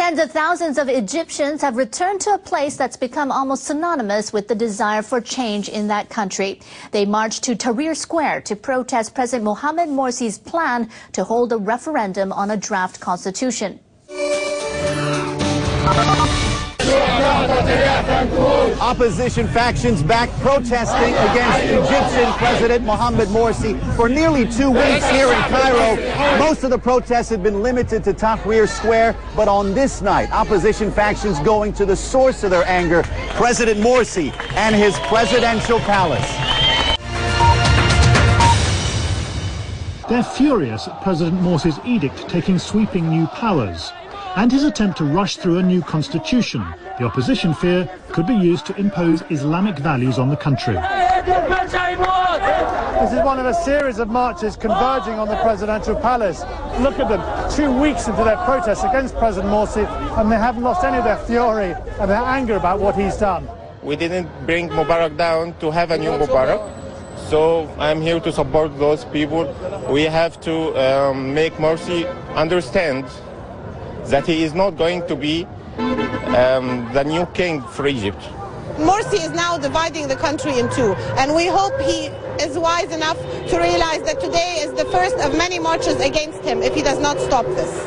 Tens of thousands of Egyptians have returned to a place that's become almost synonymous with the desire for change in that country. They marched to Tahrir Square to protest President Mohamed Morsi's plan to hold a referendum on a draft constitution. Opposition factions back protesting against Egyptian President Mohamed Morsi for nearly 2 weeks here in Cairo. Most of the protests have been limited to Tahrir Square, but on this night, opposition factions going to the source of their anger, President Morsi and his presidential palace. They're furious at President Morsi's edict taking sweeping new powers and his attempt to rush through a new constitution. The opposition fear could be used to impose Islamic values on the country. This is one of a series of marches converging on the presidential palace. Look at them, 2 weeks into their protests against President Morsi, and they haven't lost any of their fury and their anger about what he's done. We didn't bring Mubarak down to have a new Mubarak, so I'm here to support those people. We have to make Morsi understand that he is not going to be the new king for Egypt. Morsi is now dividing the country in two, and we hope he is wise enough to realize that today is the first of many marches against him if he does not stop this.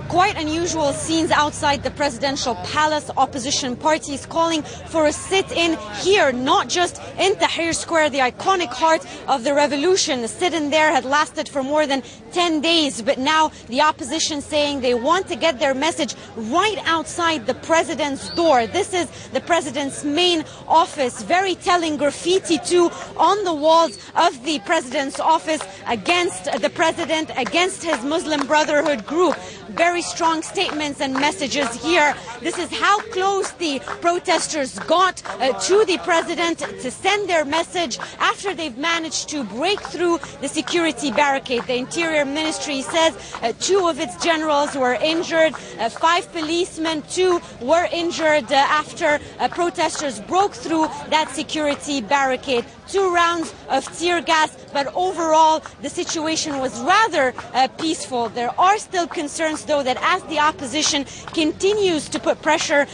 Quite unusual scenes outside the presidential palace. Opposition parties calling for a sit-in here, not just in Tahrir Square, the iconic heart of the revolution. The sit-in there had lasted for more than 10 days, but now the opposition saying they want to get their message right outside the president's door. This is the president's main office. Very telling graffiti too on the walls of the president's office against the president, against his Muslim Brotherhood group. Very strong statements and messages here. This is how close the protesters got to the president to send their message after they've managed to break through the security barricade. The Interior Ministry says 2 of its generals were injured, 5 policemen, 2 were injured after protesters broke through that security barricade. 2 rounds of tear gas, but overall the situation was rather peaceful. There are still concerns, though, that as the opposition continues to put pressure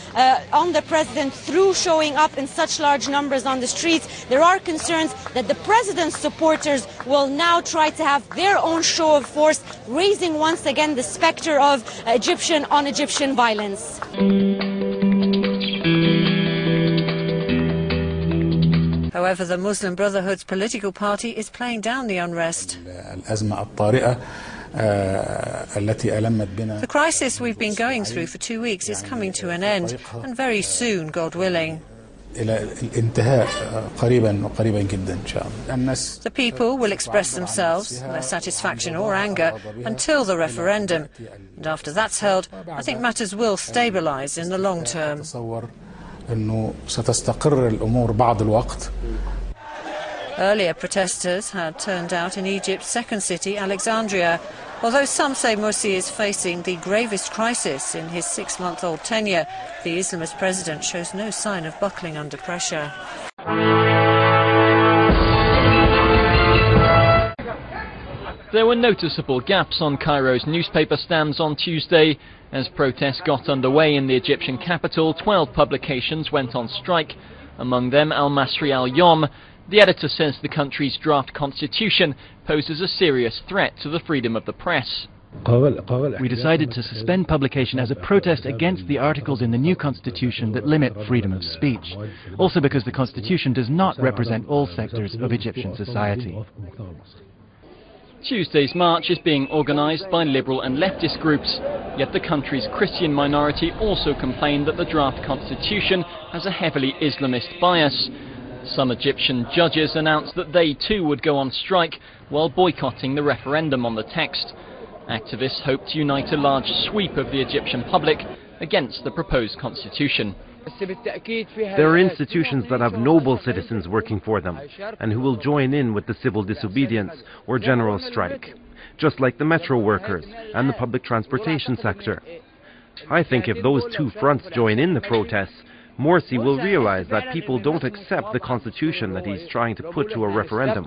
on the president through showing up in such large numbers on the streets, there are concerns that the president's supporters will now try to have their own show of force, raising once again the specter of Egyptian violence. However, the Muslim Brotherhood's political party is playing down the unrest. The crisis we've been going through for 2 weeks is coming to an end, and very soon, God willing. The people will express themselves, their satisfaction or anger, until the referendum. And after that's held, I think matters will stabilize in the long term. Earlier protesters had turned out in Egypt's second city, Alexandria, although some say Morsi is facing the gravest crisis in his 6-month-old tenure. The Islamist president shows no sign of buckling under pressure. There were noticeable gaps on Cairo's newspaper stands on Tuesday. As protests got underway in the Egyptian capital, 12 publications went on strike, among them Al Masri Al Yom. The editor says the country's draft constitution poses a serious threat to the freedom of the press. We decided to suspend publication as a protest against the articles in the new constitution that limit freedom of speech. Also because the constitution does not represent all sectors of Egyptian society. Tuesday's march is being organised by liberal and leftist groups, yet the country's Christian minority also complained that the draft constitution has a heavily Islamist bias. Some Egyptian judges announced that they too would go on strike while boycotting the referendum on the text. Activists hope to unite a large sweep of the Egyptian public against the proposed constitution. There are institutions that have noble citizens working for them and who will join in with the civil disobedience or general strike, just like the metro workers and the public transportation sector. I think if those 2 fronts join in the protests, Morsi will realize that people don't accept the constitution that he's trying to put to a referendum.